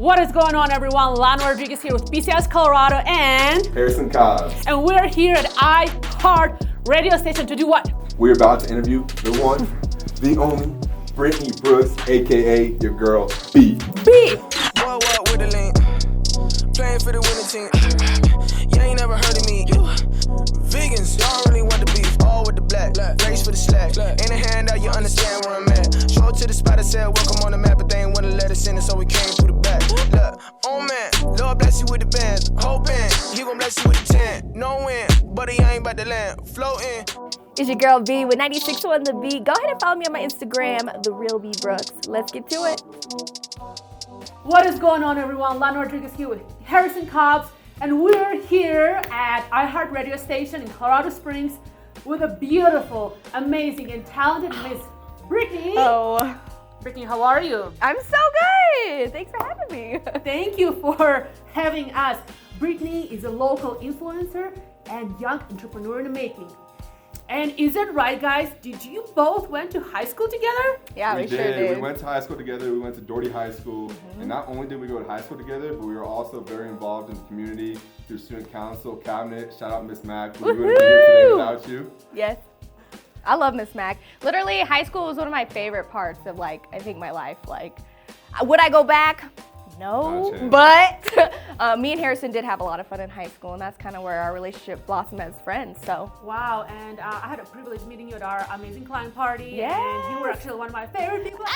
What is going on, everyone? Lana Rodriguez here with BCS Colorado and Harrison Cobbs. And we're here at iHeart radio station to do what? We're about to interview the one, the only, Brittany Brooks, aka your girl B. B. What with the link? Playing for the winning team. You ain't never heard of me. You vegans, y'all really want the beef. All with the black. Race for the slack. Ain't a handout, you understand where I'm at. Show up to the spot, I said welcome on the map, but they ain't wanna let us in, and so we came through the back. Look, oh man, Lord bless you with the bands. Hoping he gon' bless you with the 10. No win, but he ain't about to land. Floating. It's your girl B with 96 on the B. Go ahead and follow me on my Instagram, The Real B Brooks. Let's get to it. What is going on, everyone? Lana Rodriguez here with Harrison Cobbs, and we're here at iHeart radio station in Colorado Springs with a beautiful, amazing, and talented Miss Brittany. Oh, Brittany, how are you? I'm so good. Thanks for having me. Thank you for having us. Brittany is a local influencer and young entrepreneur in the making. And is it right, guys? Did you both went to high school together? Yeah, we sure did. We went to high school together. We went to Doherty High School. And not only did we go to high school together, but we were also very involved in the community through student council, cabinet. Shout out Miss Mac. We wouldn't be here today without you. Yes. I love Miss Mac. Literally, high school was one of my favorite parts of, I think my life. Would I go back? No, but me and Harrison did have a lot of fun in high school, and that's kind of where our relationship blossomed as friends. So wow, and I had a privilege meeting you at our amazing client party. Yes. And you were actually one of my favorite people.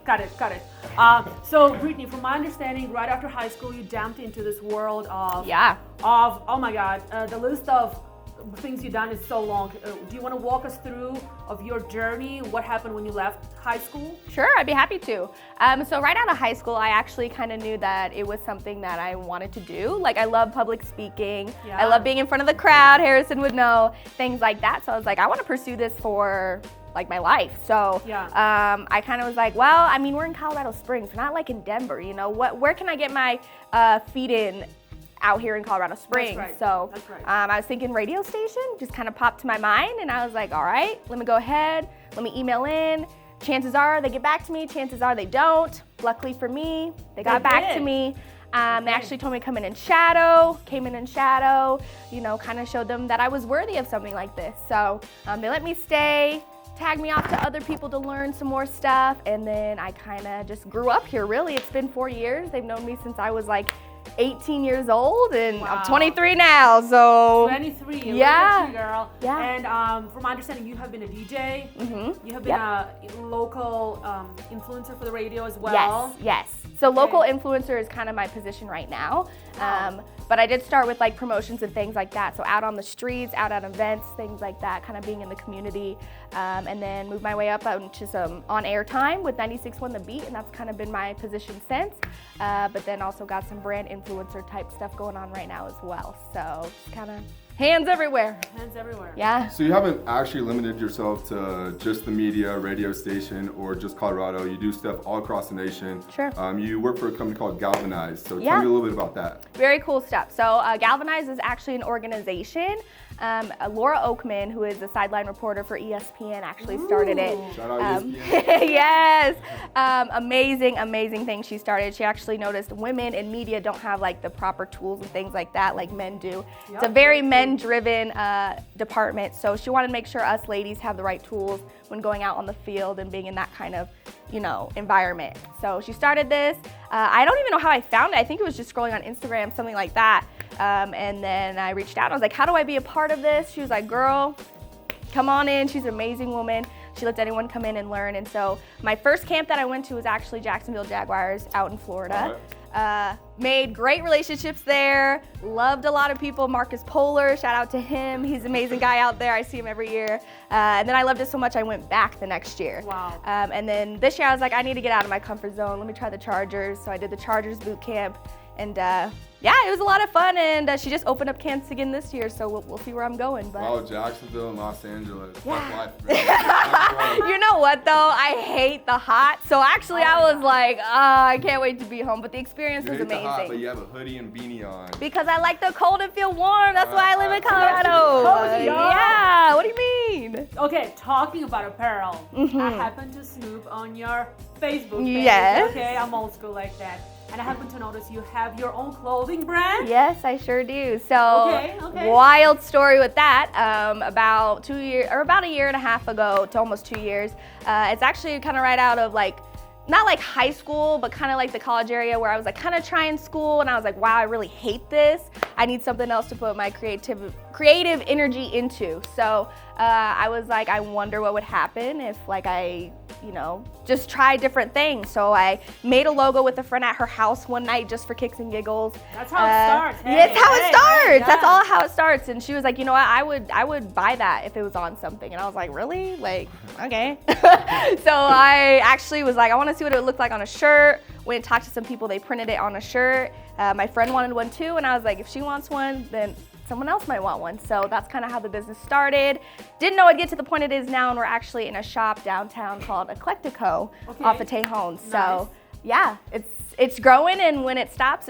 Got it. So Brittany, from my understanding, right after high school, you jumped into this world of oh my God, the list of things you've done is so long. Do you want to walk us through of your journey? What happened when you left high school? Sure, I'd be happy to. So right out of high school, I actually kind of knew that it was something that I wanted to do. I love public speaking. Yeah. I love being in front of the crowd. Harrison would know, things like that. So I was like, I want to pursue this for my life. So I kind of was like, well, I mean, we're in Colorado Springs, we're not in Denver, you know, where can I get my feet in out here in Colorado Springs? That's right. So That's right. I was thinking radio station, just kind of popped to my mind, and I was like, all right, let me go ahead, let me email in. Chances are they get back to me, chances are they don't. Luckily for me, they got back to me. They actually told me to come in and shadow, came in and shadow, you know, kind of showed them that I was worthy of something like this. So they let me stay, tagged me off to other people to learn some more stuff, and then I kind of just grew up here, really. It's been 4 years. They've known me since I was 18 years old, and I'm 23 now, so. 23, yeah. Look at you, girl. Yeah. And from my understanding, you have been a DJ. Mm-hmm. You have been a local influencer for the radio as well. Yes. So local influencer is kind of my position right now. But I did start with promotions and things like that. So out on the streets, out at events, things like that, kind of being in the community. And then moved my way up into some on-air time with 96.1 The Beat, and that's kind of been my position since. But then also got some brand influencer type stuff going on right now as well. So just kind of hands everywhere. Hands everywhere. Yeah. So you haven't actually limited yourself to just the media, radio station, or just Colorado. You do stuff all across the nation. Sure. You work for a company called Galvanize. So tell me a little bit about that. Very cool stuff. So Galvanize is actually an organization. Laura Oakman, who is the sideline reporter for ESPN, actually started it. Shout out ESPN. Yes. Amazing thing she started. She actually noticed women in media don't have the proper tools and things like that like men do. Yep. It's a very men-driven department, so she wanted to make sure us ladies have the right tools when going out on the field and being in that kind of, environment. So she started this. I don't even know how I found it. I think it was just scrolling on Instagram, something like that. And then I reached out. I was like, how do I be a part of this? She was like, girl, come on in. She's an amazing woman. She lets anyone come in and learn. And so my first camp that I went to was actually Jacksonville Jaguars out in Florida. Made great relationships there. Loved a lot of people. Marcus Polar, shout out to him. He's an amazing guy out there. I see him every year. And then I loved it so much I went back the next year. Wow. And then this year I was like, I need to get out of my comfort zone. Let me try the Chargers. So I did the Chargers boot camp. And yeah, it was a lot of fun, and she just opened up Kansas again this year, so we'll see where I'm going. But oh, Jacksonville and Los Angeles. yeah. Life, you know what though? I hate the hot. So actually, I was like, I can't wait to be home. But the experience was amazing. The hot, but you have a hoodie and beanie on. Because I like the cold and feel warm. That's why I live in Colorado. Yeah. What do you mean? Okay, talking about apparel, I happened to snoop on your Facebook page. Yes. Okay, I'm old school like that. And I happen to notice you have your own clothing brand. Yes, I sure do. So, wild story with that. About a year and a half ago to almost 2 years. It's actually kind of right out of like, not like high school, but kind of like the college area where I was like kind of trying school, and I was like, wow, I really hate this. I need something else to put my creative energy into. So I was like, I wonder what would happen if like I, just try different things. So I made a logo with a friend at her house one night just for kicks and giggles. That's how it starts. Hey, it's how it starts. That's all how it starts. And she was like, you know what? I would buy that if it was on something. And I was like, really? Like, okay. So I actually was like, I want to see what it would look like on a shirt. Went and talked to some people. They printed it on a shirt. My friend wanted one too. And I was like, if she wants one, then someone else might want one. So that's kind of how the business started. Didn't know it'd get to the point it is now, and we're actually in a shop downtown called Eclectico off of Tejon. So yeah, it's growing, and when it stops,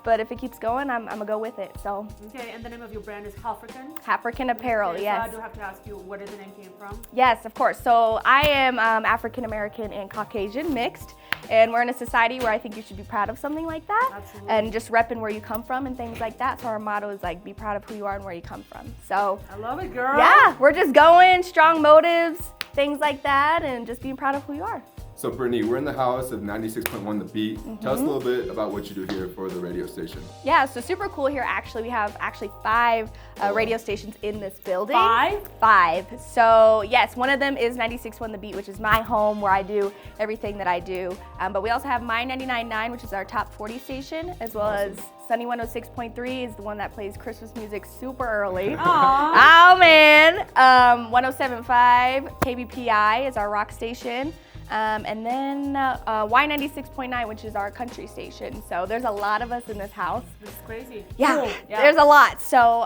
but if it keeps going, I'm gonna go with it. So okay, and the name of your brand is Halfrican? Halfrican Apparel, okay, yes. So I do have to ask you, where did the name came from? Yes, of course. So I am African American and Caucasian mixed. And we're in a society where I think you should be proud of something like that. Absolutely. And just repping where you come from and things like that. So our motto is like, be proud of who you are and where you come from. So I love it, girl. Yeah, we're just going, strong motives, things like that, and just being proud of who you are. So Brittany, we're in the house of 96.1 The Beat. Tell us a little bit about what you do here for the radio station. Yeah, so super cool here actually. We have actually 5 radio stations in this building. 5? 5. So yes, one of them is 96.1 The Beat, which is my home where I do everything that I do. But we also have My 99.9, which is our top 40 station, as well as Sunny 106.3 is the one that plays Christmas music super early. Aww. Oh man. 107.5 KBPI is our rock station. And then Y96.9, which is our country station. So there's a lot of us in this house. This is crazy. Yeah, cool. There's a lot. So,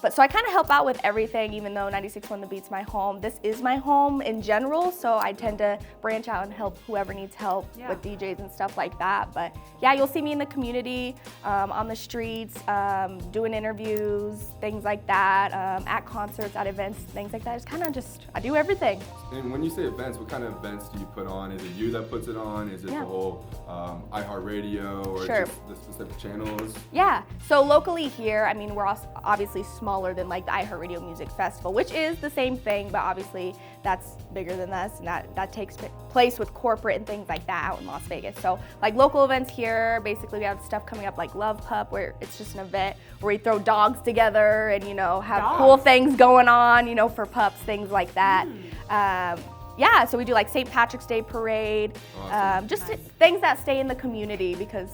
so I kind of help out with everything, even though 96.1 The Beat's my home. This is my home in general, so I tend to branch out and help whoever needs help with DJs and stuff like that. But yeah, you'll see me in the community, on the streets, doing interviews, things like that, at concerts, at events, things like that. It's kind of I do everything. And when you say events, what kind of events do you put on? Is it you that puts it on? Is it the whole iHeart Radio or just the specific channels? Yeah, so locally here, I mean, we're obviously smaller than like the iHeart Radio Music Festival, which is the same thing, but obviously that's bigger than us, and that takes place with corporate and things like that out in Las Vegas. So like local events here, basically we have stuff coming up like Love Pup, where it's just an event where we throw dogs together and, have cool things going on, for pups, things like that. Yeah, so we do like St. Patrick's Day parade, just things that stay in the community because,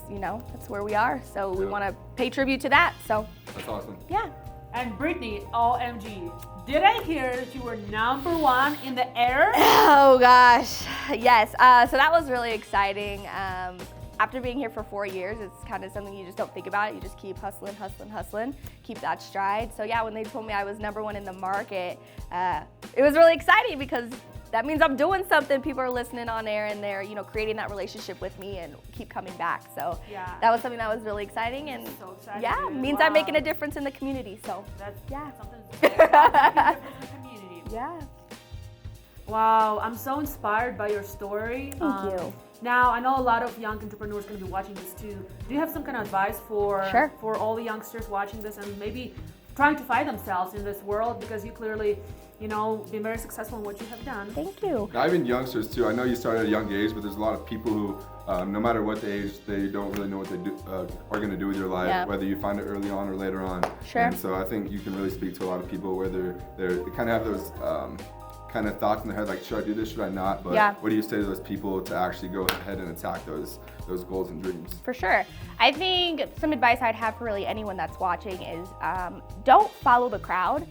that's where we are. So we want to pay tribute to that. So that's awesome. Yeah. And Brittany, OMG, did I hear that you were #1 in the air? Oh gosh, yes. So that was really exciting. After being here for 4 years, it's kind of something you just don't think about. You just keep hustling, keep that stride. So yeah, when they told me I was #1 in the market, it was really exciting because that means I'm doing something. People are listening on air and they're, creating that relationship with me and keep coming back. So that was something that was really exciting, and so exciting, means I'm making a difference in the community. So that's something that's making a difference in the community. Yeah. Wow, I'm so inspired by your story. Thank you. Now, I know a lot of young entrepreneurs are going to be watching this too. Do you have some kind of advice for all the youngsters watching this and maybe trying to find themselves in this world, because you clearly, been very successful in what you have done? Thank you. Not even youngsters too. I know you started at a young age, but there's a lot of people who, no matter what the age, they don't really know what they are going to do with their life, whether you find it early on or later on. Sure. And so I think you can really speak to a lot of people where they kind of have those kind of thoughts in their head, like, should I do this, should I not? But what do you say to those people to actually go ahead and attack those goals and dreams? For sure. I think some advice I'd have for really anyone that's watching is don't follow the crowd.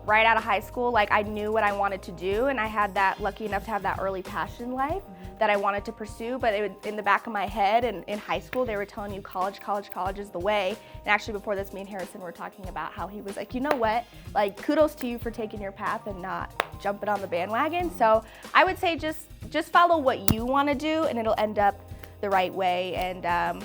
right out of high school, like I knew what I wanted to do, and I had that, lucky enough to have that early passion in life that I wanted to pursue, but in the back of my head and in high school, they were telling you college is the way. And actually before this, me and Harrison were talking about how he was like, you know what, like kudos to you for taking your path and not jumping on the bandwagon. So I would say just follow what you want to do and it'll end up the right way. And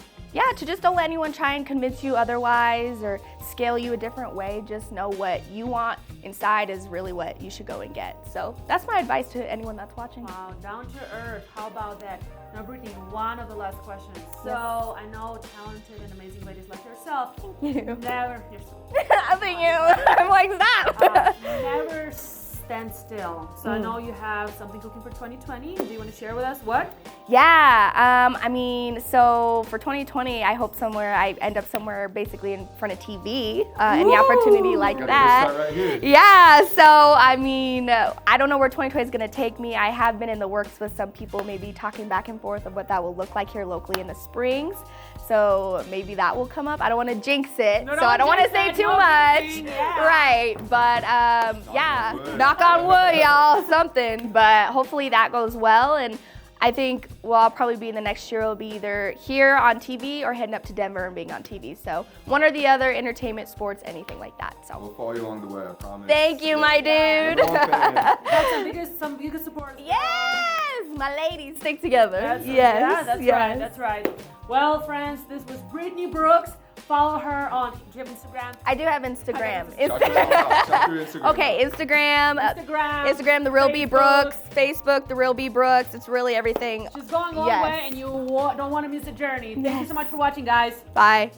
to just don't let anyone try and convince you otherwise or scale you a different way. Just know what you want inside is really what you should go and get. So that's my advice to anyone that's watching. Wow, down to earth. How about that? Now, Brittany, one of the last questions. So I know talented and amazing ladies like yourself. Thank you. Never. Thank you. I'm like, stop. Never stand still. So I know you have something cooking for 2020. Do you want to share with us what? Yeah, I mean, so for 2020, I hope I end up somewhere basically in front of TV, any opportunity like that. Start right here. Yeah, so I mean, I don't know where 2020 is going to take me. I have been in the works with some people, maybe talking back and forth of what that will look like here locally in the Springs. So maybe that will come up. I don't want to jinx it, so I don't want to say too much. Yeah. Right, but knock on wood, y'all, something. But hopefully that goes well, and I think I'll probably be in the next year. It'll be either here on TV or heading up to Denver and being on TV. So one or the other, entertainment, sports, anything like that. So we'll follow you along the way, I promise. Thank you, my dude. That's some biggest support. Yes, my ladies stick together. Right. That's right. Well, friends, this was Brittany Brooks. Follow her on. Do you have Instagram? I do have Instagram. Shout your Instagram. Okay, Instagram, The Real B Brooks. Facebook, The Real B Brooks. It's really everything. She's going a long way, and you don't want to miss the journey. Thank you so much for watching, guys. Bye.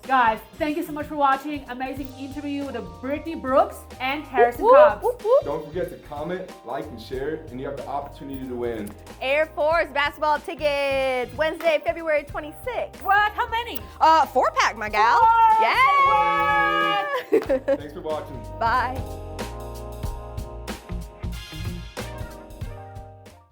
Guys, thank you so much for watching. Amazing interview with Brittany Brooks and Harrison Cobbs. Don't forget to comment, like, and share, and you have the opportunity to win Air Force basketball tickets, Wednesday, February 26th. What? How many? 4-pack, my gal. What? Yeah. Thanks for watching. Bye.